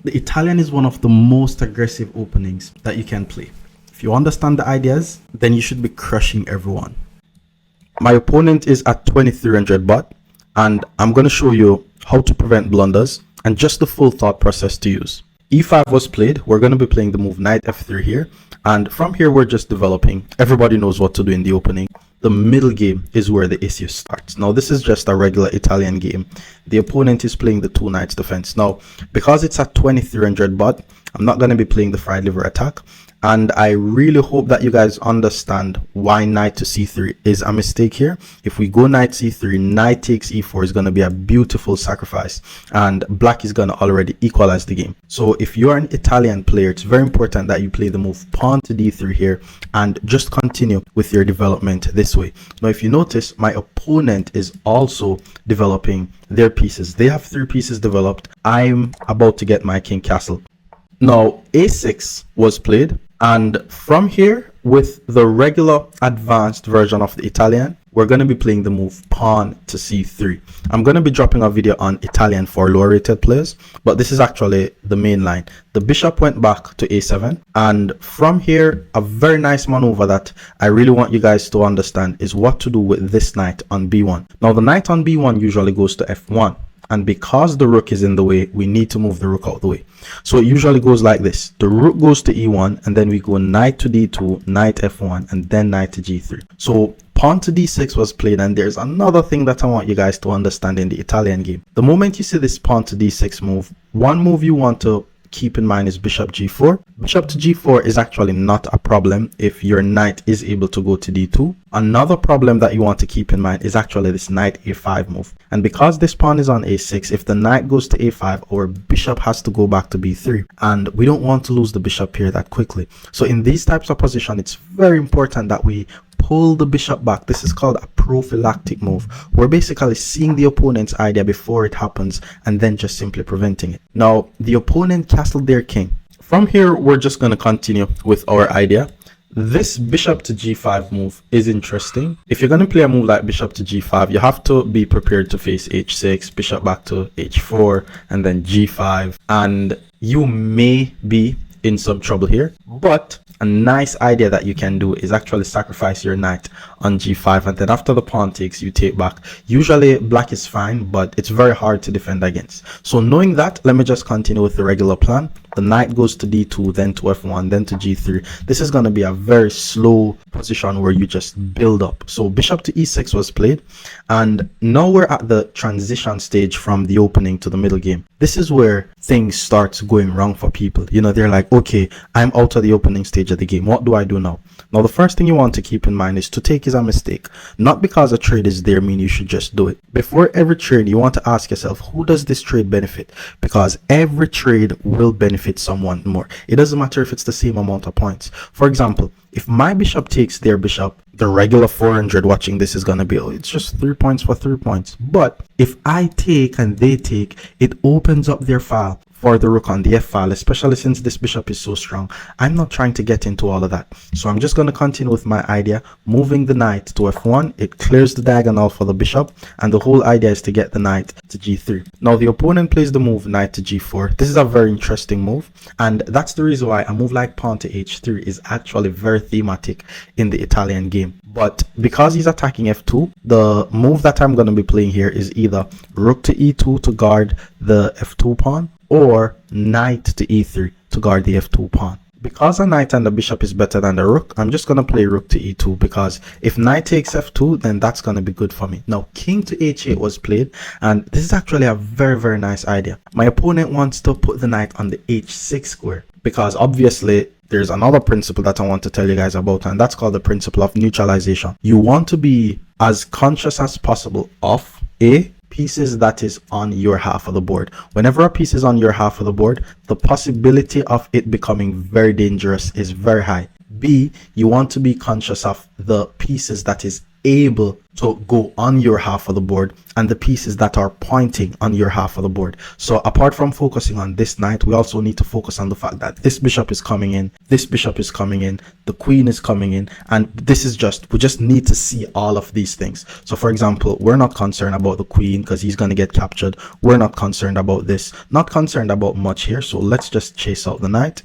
The Italian is one of the most aggressive openings that you can play. If you understand the ideas, then you should be crushing everyone. My opponent is at 2300 bot, and I'm going to show you how to prevent blunders and just the full thought process to use. E5 was played. We're going to be playing the move knight f3 here, and from here we're just developing. Everybody knows what to do in the opening. The middle game is where the issue starts. Now this is just a regular Italian game. The opponent is playing the two knights defense. Now because it's at 2300 bot, I'm not going to be playing the fried liver attack, and I really hope that you guys understand why knight to c3 is a mistake here. If we go knight c3, knight takes e4 is going to be a beautiful sacrifice, and black is going to already equalize the game. So if you're an Italian player, it's very important that you play the move pawn to d3 here and just continue with your development this way. Now if you notice, my opponent is also developing their pieces. They have 3 pieces developed. I'm about to get my king castle. Now a6 was played, and from here, with the regular advanced version of the Italian, we're going to be playing the move pawn to c3. I'm going to be dropping a video on Italian for lower rated players, but this is actually the main line. The bishop went back to a7, and from here, a very nice maneuver that I really want you guys to understand is what to do with this knight on b1. Now the knight on b1 usually goes to f1. And because the rook is in the way, we need to move the rook out the way. So it usually goes like this. The rook goes to e1, and then we go knight to d2, knight f1, and then knight to g3. So pawn to d6 was played, and there's another thing that I want you guys to understand in the Italian game. The moment you see this pawn to d6 move, one move you want to keep in mind is bishop g4. Bishop to g4 is actually not a problem if your knight is able to go to d2. Another problem that you want to keep in mind is actually this knight a5 move. And because this pawn is on a6, if the knight goes to a5, our bishop has to go back to b3. And we don't want to lose the bishop here that quickly. So in these types of position, it's very important that we pull the bishop back. This is called a prophylactic move. We're basically seeing the opponent's idea before it happens and then just simply preventing it. Now, the opponent castled their king. From here, we're just going to continue with our idea. This bishop to g5 move is interesting. If you're going to play a move like bishop to g5, you have to be prepared to face h6, bishop back to h4, and then g5. And you may be in some trouble here, but a nice idea that you can do is actually sacrifice your knight on g5, and then after the pawn takes, you take back. Usually black is fine, but it's very hard to defend against. So knowing that, let me just continue with the regular plan. The knight goes to d2, then to f1, then to g3. This is going to be a very slow position where you just build up. So bishop to e6 was played, and now we're at the transition stage from the opening to the middle game. This is where things start going wrong for people. You know, they're like, okay, I'm out of the opening stage of the game. What do I do now? Now, the first thing you want to keep in mind is to take is a mistake. Not because a trade is there mean you should just do it. Before every trade, you want to ask yourself, who does this trade benefit? Because every trade will benefit someone more. It doesn't matter if it's the same amount of points. For example, if my bishop takes their bishop, the regular 400 watching this is going to be, oh, it's just 3 points for 3 points. But if I take and they take, it opens up their file for the rook on the f file, especially since this bishop is so strong. I'm not trying to get into all of that. So I'm just going to continue with my idea, moving the knight to f1. It clears the diagonal for the bishop, and the whole idea is to get the knight to g3. Now the opponent plays the move knight to g4. This is a very interesting move, and that's the reason why a move like pawn to h3 is actually very thematic in the Italian game. But because he's attacking f2, the move that I'm going to be playing here is either rook to e2 to guard the f2 pawn, or knight to e3 to guard the f2 pawn. Because a knight and the bishop is better than the rook, I'm just going to play rook to e2, because if knight takes f2, then that's going to be good for me. Now king to h8 was played, and this is actually a very nice idea. My opponent wants to put the knight on the h6 square, because obviously there's another principle that I want to tell you guys about, and that's called the principle of neutralization. You want to be as conscious as possible of pieces that is on your half of the board. Whenever a piece is on your half of the board, the possibility of it becoming very dangerous is very high. B, you want to be conscious of the pieces that is able to go on your half of the board and the pieces that are pointing on your half of the board. So apart from focusing on this knight, we also need to focus on the fact that this bishop is coming in, this bishop is coming in, the queen is coming in, and this is just, we just need to see all of these things. So for example, we're not concerned about the queen because he's going to get captured. We're not concerned about this, not concerned about much here. So let's just chase out the knight.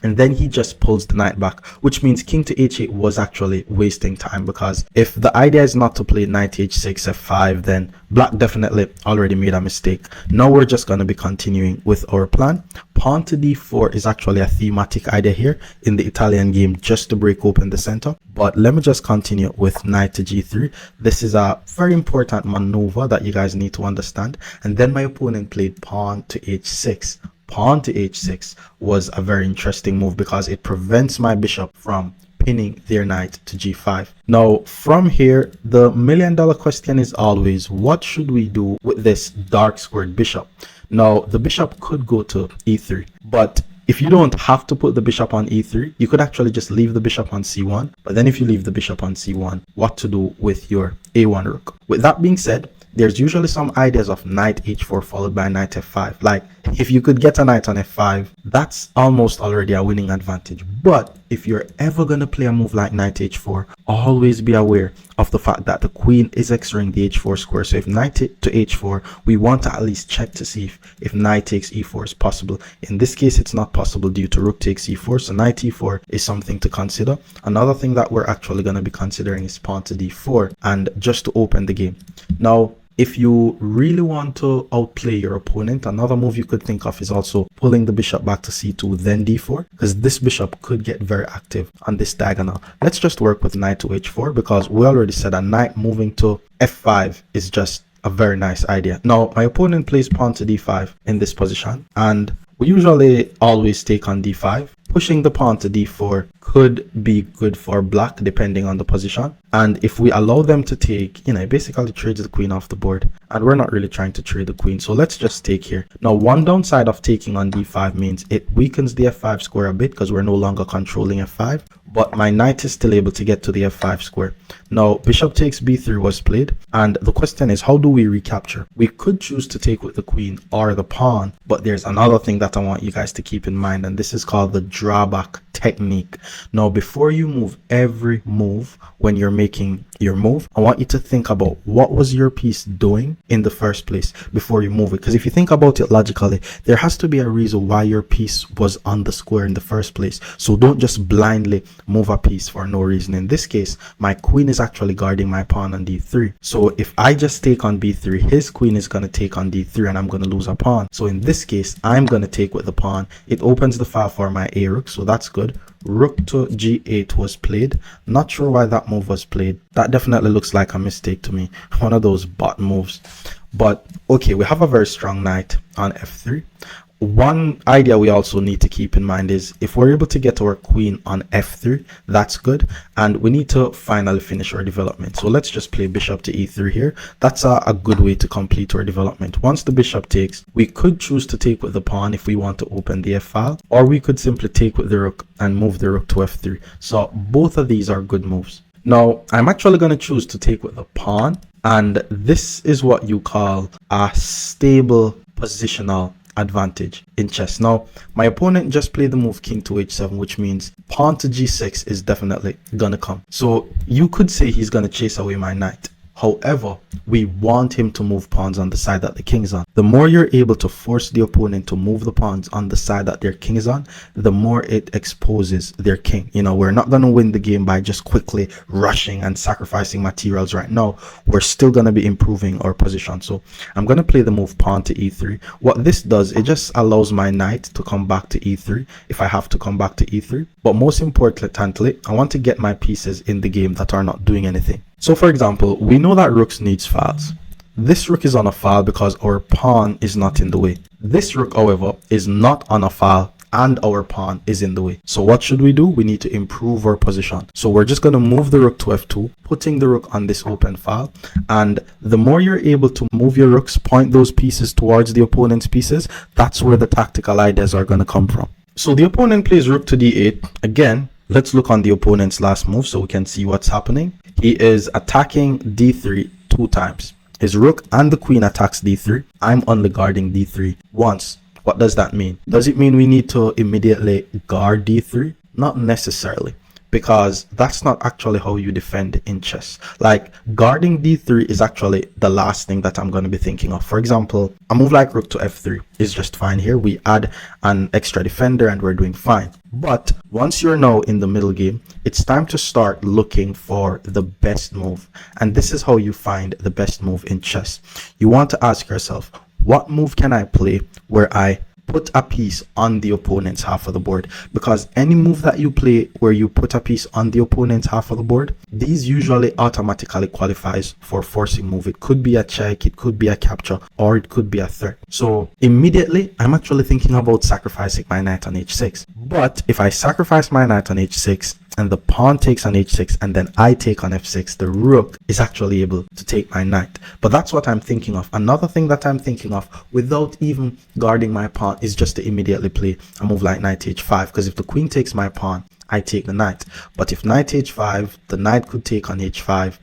And then he just pulls the knight back, which means king to h8 was actually wasting time, because if the idea is not to play knight h6 f5, then black definitely already made a mistake. Now we're just going to be continuing with our plan. Pawn to d4 is actually a thematic idea here in the Italian game, just to break open the center. But let me just continue with knight to g3. This is a very important maneuver that you guys need to understand. And then my opponent played pawn to h6. Pawn to h6 was a very interesting move because it prevents my bishop from pinning their knight to g5. Now from here, the million-dollar question is always, what should we do with this dark squared bishop? Now the bishop could go to e3, but if you don't have to put the bishop on e3, you could actually just leave the bishop on c1. But then if you leave the bishop on c1, what to do with your a1 rook? With that being said, there's usually some ideas of knight h4 followed by knight f5. Like if you could get a knight on f5, that's almost already a winning advantage. But if you're ever going to play a move like knight h4, always be aware of the fact that the queen is x-raying the h4 square. So if knight to h4, we want to at least check to see if knight takes e4 is possible. In this case, it's not possible due to rook takes e4. So knight e4 is something to consider. Another thing that we're actually going to be considering is pawn to d4, and just to open the game. Now, if you really want to outplay your opponent, another move you could think of is also pulling the bishop back to c2, then d4, because this bishop could get very active on this diagonal. Let's just work with knight to h4, because we already said a knight moving to f5 is just a very nice idea. Now, my opponent plays pawn to d5 in this position, and we usually always take on d5. Pushing the pawn to d4 could be good for black depending on the position. And if we allow them to take, it basically trades the queen off the board. And we're not really trying to trade the queen. So let's just take here. Now, one downside of taking on d5 means it weakens the f5 square a bit because we're no longer controlling f5. But my knight is still able to get to the f5 square. Now, bishop takes b3 was played. And the question is, how do we recapture? We could choose to take with the queen or the pawn. But there's another thing that I want you guys to keep in mind. And this is called the drawback technique. Now, before you move every move, when you're making your move, I want you to think about what was your piece doing in the first place before you move it. Because if you think about it logically, there has to be a reason why your piece was on the square in the first place. So don't just blindly move a piece for no reason. In this case, my queen is actually guarding my pawn on d3. So if I just take on b3, his queen is going to take on d3 and I'm going to lose a pawn. So in this case, I'm going to take with the pawn. It opens the file for my a rook, so that's good. Rook to g8 was played. Not sure why that move was played. That definitely looks like a mistake to me. One of those bot moves. But okay, we have a very strong knight on f3. One idea we also need to keep in mind is if we're able to get our queen on f3, that's good. And we need to finally finish our development. So let's just play bishop to e3 here. That's a good way to complete our development. Once the bishop takes, we could choose to take with the pawn if we want to open the f file, or we could simply take with the rook and move the rook to f3. So both of these are good moves. Now, I'm actually going to choose to take with the pawn. And this is what you call a stable positional advantage in chess. Now, my opponent just played the move king to h7, which means pawn to g6 is definitely gonna come. So you could say he's gonna chase away my knight. However, we want him to move pawns on the side that the king is on. The more you're able to force the opponent to move the pawns on the side that their king is on, the more it exposes their king. We're not going to win the game by just quickly rushing and sacrificing materials right now. We're still going to be improving our position. So I'm going to play the move pawn to e3. What this does, it just allows my knight to come back to e3 if I have to come back to e3. But most importantly, I want to get my pieces in the game that are not doing anything. So for example, we know that rooks needs files. This rook is on a file because our pawn is not in the way. This rook, however, is not on a file and our pawn is in the way. So what should we do? We need to improve our position. So we're just going to move the rook to f2, putting the rook on this open file. And the more you're able to move your rooks, point those pieces towards the opponent's pieces, that's where the tactical ideas are going to come from. So the opponent plays rook to d8. Again, Let's look on the opponent's last move so we can see what's happening. He is attacking d3 2 times. His rook and the queen attacks d3. I'm only guarding d3 once. What does that mean? Does it mean we need to immediately guard d3? Not necessarily, because that's not actually how you defend in chess. Like, guarding d3 is actually the last thing that I'm going to be thinking of. For example, a move like rook to f3 is just fine here. We add an extra defender and we're doing fine. But once you're now in the middle game, it's time to start looking for the best move. And this is how you find the best move in chess. You want to ask yourself, what move can I play where I put a piece on the opponent's half of the board? Because any move that you play where you put a piece on the opponent's half of the board, these usually automatically qualifies for forcing move. It could be a check, it could be a capture, or it could be a threat. So immediately I'm actually thinking about sacrificing my knight on h6. But if I sacrifice my knight on h6 and the pawn takes on h6 and then I take on f6, the rook is actually able to take my knight. But that's what I'm thinking of. Another thing that I'm thinking of without even guarding my pawn is just to immediately play a move like knight h5, because if the queen takes my pawn, I take the knight. But if knight h5, the knight could take on h5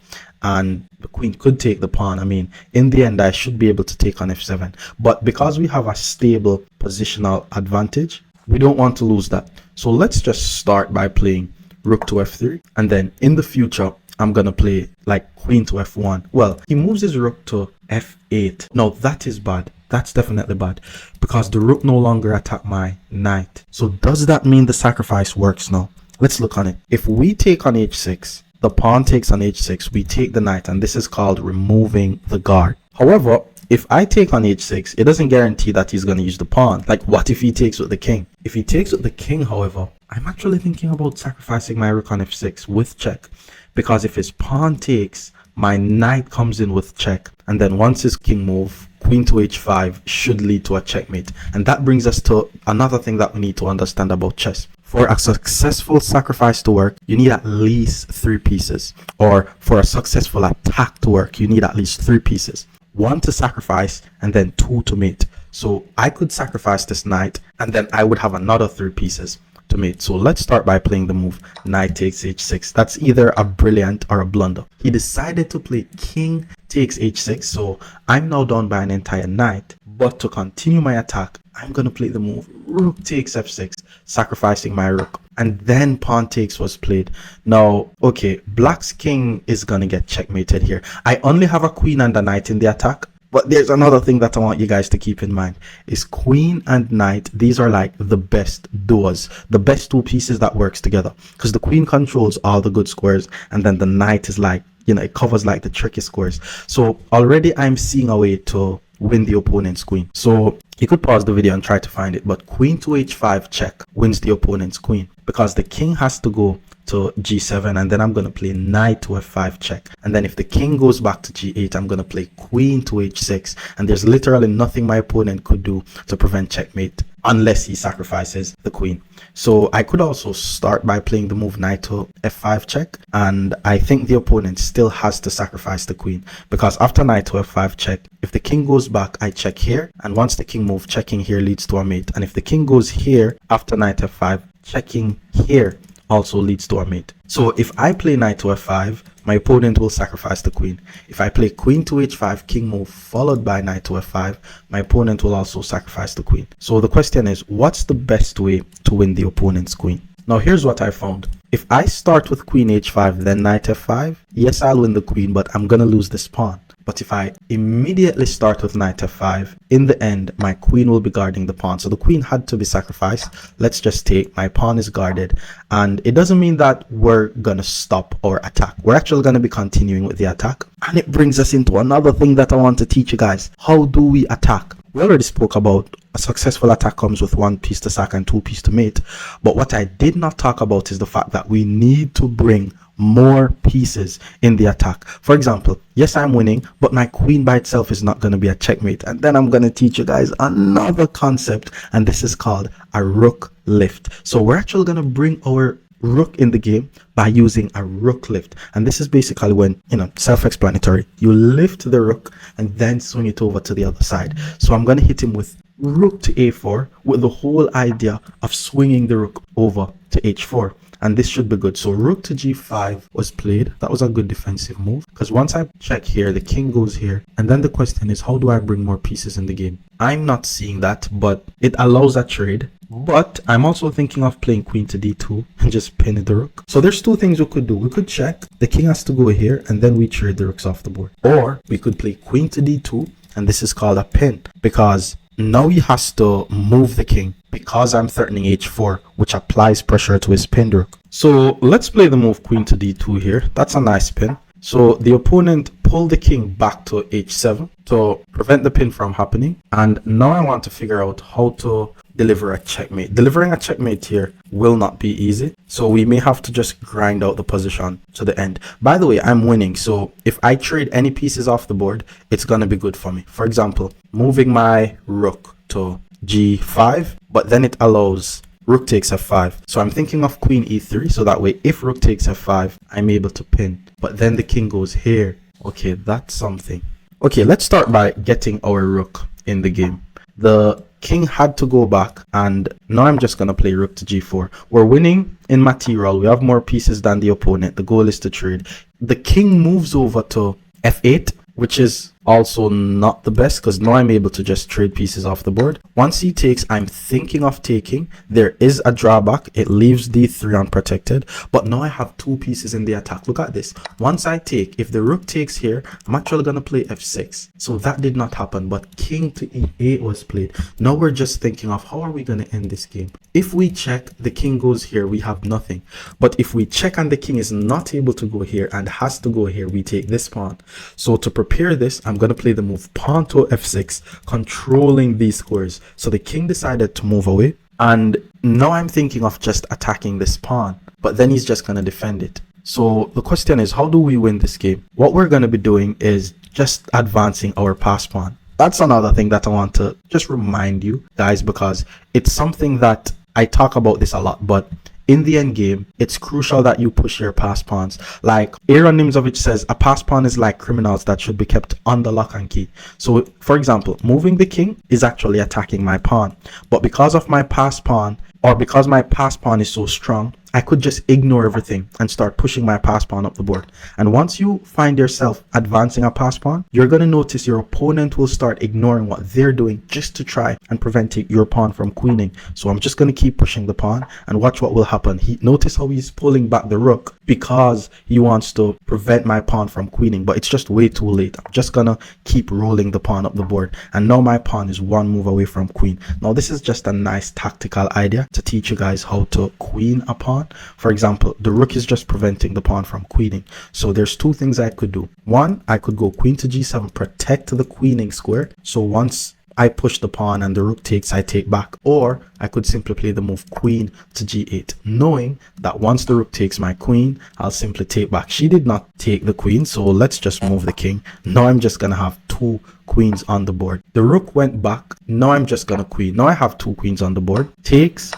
and the queen could take the pawn. I mean, in the end, I should be able to take on f7. But because we have a stable positional advantage, we don't want to lose that. So let's just start by playing rook to f3, and then in the future I'm gonna play like queen to f1. Well, he moves his rook to f8. No, that is bad. That's definitely bad, because the rook no longer attack my knight. So does that mean the sacrifice works now? Let's look on it. If we take on h6, the pawn takes on h6, we take the knight, and this is called removing the guard. However, if I take on h6, it doesn't guarantee that he's going to use the pawn. Like, what if he takes with the king? If he takes with the king, however, I'm actually thinking about sacrificing my rook on f6 with check. Because if his pawn takes, my knight comes in with check. And then once his king move, queen to h5 should lead to a checkmate. And that brings us to another thing that we need to understand about chess. For a successful sacrifice to work, you need at least 3 pieces. Or for a successful attack to work, you need at least 3 pieces. 1 to sacrifice and then 2 to mate. So I could sacrifice this knight and then I would have another 3 pieces to mate. So let's start by playing the move knight takes h6. That's either a brilliant or a blunder. He decided to play king takes h6, so I'm now down by an entire knight. But to continue my attack, I'm going to play the move rook takes f6, sacrificing my rook. And then pawn takes was played. Now, okay, black's king is going to get checkmated here. I only have a queen and a knight in the attack. But there's another thing that I want you guys to keep in mind is queen and knight. These are like the best duos, the best 2 pieces that works together, because the queen controls all the good squares and then the knight is like, you know, it covers like the tricky squares. So already I'm seeing a way to win the opponent's queen. So you could pause the video and try to find it, but queen to h5 check wins the opponent's queen, because the king has to go to g7 and then I'm going to play knight to f5 check, and then if the king goes back to g8, I'm going to play queen to h6, and there's literally nothing my opponent could do to prevent checkmate unless he sacrifices the queen. So I could also start by playing the move knight to f5 check, and I think the opponent still has to sacrifice the queen, because after knight to f5 check, if the king goes back, I check here, and once the king moves, checking here leads to a mate, and if the king goes here after knight f5, checking here also leads to a mate. So if I play knight to f5, my opponent will sacrifice the queen. If I play queen to h5, king move followed by knight to f5, my opponent will also sacrifice the queen. So the question is, what's the best way to win the opponent's queen? Now here's what I found. If I start with queen h5 then knight f5, yes, I'll win the queen, but I'm gonna lose this pawn. But if I immediately start with knight f5, in the end, my queen will be guarding the pawn. So the queen had to be sacrificed. Let's just take, my pawn is guarded. And it doesn't mean that we're going to stop our attack. We're actually going to be continuing with the attack. And it brings us into another thing that I want to teach you guys. How do we attack? We already spoke about a successful attack comes with 1 piece to sack and 2 piece to mate. But what I did not talk about is the fact that we need to bring more pieces in the attack. For example, yes, I'm winning, but my queen by itself is not going to be a checkmate. And then I'm going to teach you guys another concept, and this is called a rook lift. So we're actually going to bring our rook in the game by using a rook lift, and this is basically when, you know, self-explanatory, you lift the rook and then swing it over to the other side. So I'm going to hit him with rook to a4 with the whole idea of swinging the rook over to h4. and this should be good. So rook to g5 was played. That was a good defensive move, because once I check here, the king goes here, and then the question is, how do I bring more pieces in the game? I'm not seeing that, but it allows a trade. But I'm also thinking of playing queen to d2 and just pinning the rook. So there's two things we could do. We could check, the king has to go here, and then we trade the rooks off the board. Or we could play queen to d2, and this is called a pin, because now he has to move the king because I'm threatening h4, which applies pressure to his pinned rook. So let's play the move queen to d2 here. That's a nice pin. So the opponent pulled the king back to h7 to prevent the pin from happening. And now I want to figure out how to deliver a checkmate. Delivering a checkmate here will not be easy, so we may have to just grind out the position to the end. By the way, I'm winning, so if I trade any pieces off the board, it's gonna be good for me. For example, moving my rook to g5, but then it allows rook takes f5. So I'm thinking of queen e3, so that way if rook takes f5, I'm able to pin. But then the king goes here. Okay, that's something. Okay, let's start by getting our rook in the game. The king had to go back, and now I'm just gonna play rook to g4. We're winning in material. We have more pieces than the opponent. The goal is to trade. The king moves over to f8, which is also not the best, because now I'm able to just trade pieces off the board. Once he takes, I'm thinking of taking. There is a drawback. It leaves d3 unprotected, but now I have two pieces in the attack. Look at this. Once I take, if the rook takes here, I'm actually going to play f6. So that did not happen, but king to e8 was played. Now we're just thinking of how are we going to end this game. If we check, the king goes here, we have nothing. But if we check and the king is not able to go here and has to go here, we take this pawn. So to prepare this, I'm going to play the move pawn to f6, controlling these squares. So the king decided to move away, and now I'm thinking of just attacking this pawn, but then he's just going to defend it. So the question is, how do we win this game? What we're going to be doing is just advancing our pass pawn. That's another thing that I want to just remind you guys, because it's something that I talk about this a lot, but in the end game, it's crucial that you push your pass pawns. Like Aaron Nimzovich says, a pass pawn is like criminals that should be kept under lock and key. So for example, moving the king is actually attacking my pawn, but because of my pass pawn, or because my pass pawn is so strong, I could just ignore everything and start pushing my pass pawn up the board. And once you find yourself advancing a pass pawn, you're going to notice your opponent will start ignoring what they're doing just to try and prevent your pawn from queening. So I'm just going to keep pushing the pawn and watch what will happen. Notice how he's pulling back the rook because he wants to prevent my pawn from queening, but it's just way too late. I'm just going to keep rolling the pawn up the board. And now my pawn is one move away from queen. Now this is just a nice tactical idea to teach you guys how to queen a pawn. For example, the rook is just preventing the pawn from queening. So there's two things I could do. One, I could go queen to g7, protect the queening square. So once I push the pawn and the rook takes, I take back. Or I could simply play the move queen to g8, knowing that once the rook takes my queen, I'll simply take back. She did not take the queen, so let's just move the king. Now I'm just gonna have two queens on the board. The rook went back. Now I'm just gonna queen. Now I have two queens on the board. Takes.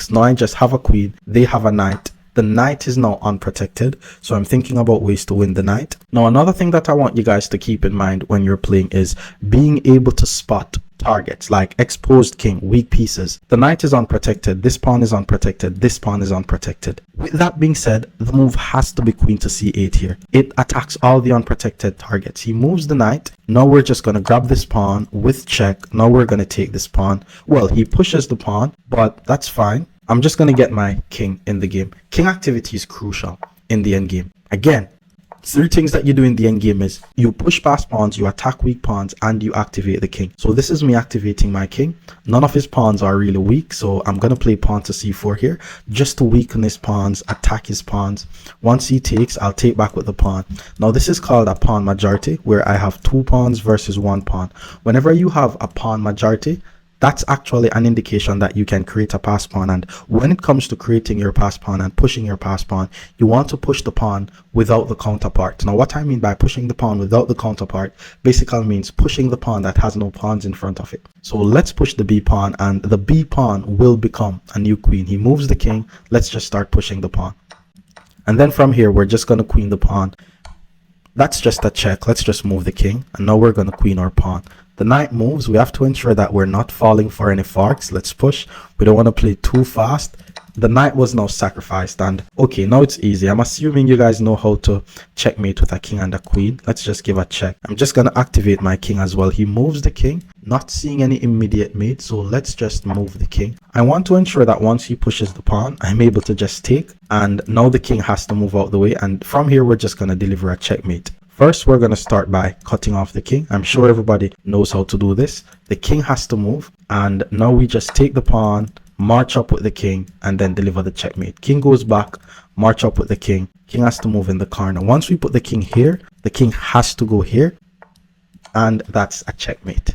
Now I just have a queen. They have a knight. The knight is now unprotected, so I'm thinking about ways to win the knight. Now another thing that I want you guys to keep in mind when you're playing is being able to spot targets like exposed king, weak pieces. The knight is unprotected, this pawn is unprotected, this pawn is unprotected. With that being said, the move has to be queen to c8 here. It attacks all the unprotected targets. He moves the knight. Now we're just going to grab this pawn with check. Now we're going to take this pawn. Well, he pushes the pawn, but that's fine. I'm just going to get my king in the game. King activity is crucial in the end game. Again, three things that you do in the end game is you push past pawns, you attack weak pawns, and you activate the king. So this is me activating my king. None of his pawns are really weak, so I'm going to play pawn to c4 here just to weaken his pawns, attack his pawns. Once he takes, I'll take back with the pawn. Now this is called a pawn majority, where I have two pawns versus one pawn. Whenever you have a pawn majority, that's actually an indication that you can create a pass pawn. And when it comes to creating your pass pawn and pushing your pass pawn, you want to push the pawn without the counterpart. Now what I mean by pushing the pawn without the counterpart basically means pushing the pawn that has no pawns in front of it. So let's push the b pawn, and the b pawn will become a new queen. He moves the king. Let's just start pushing the pawn, and then from here we're just going to queen the pawn. That's just a check. Let's just move the king, and now we're going to queen our pawn. The knight moves. We have to ensure that we're not falling for any forks. Let's push. We don't want to play too fast. The knight was now sacrificed, and okay, now it's easy. I'm assuming you guys know how to checkmate with a king and a queen. Let's just give a check. I'm just gonna activate my king as well. He moves the king, not seeing any immediate mate, so let's just move the king. I want to ensure that once he pushes the pawn, I'm able to just take, and now the king has to move out the way, and from here we're just gonna deliver a checkmate. First, we're going to start by cutting off the king. I'm sure everybody knows how to do this. The king has to move, and now we just take the pawn, march up with the king, and then deliver the checkmate. King goes back, march up with the king. King has to move in the corner. Once we put the king here, the king has to go here, and that's a checkmate.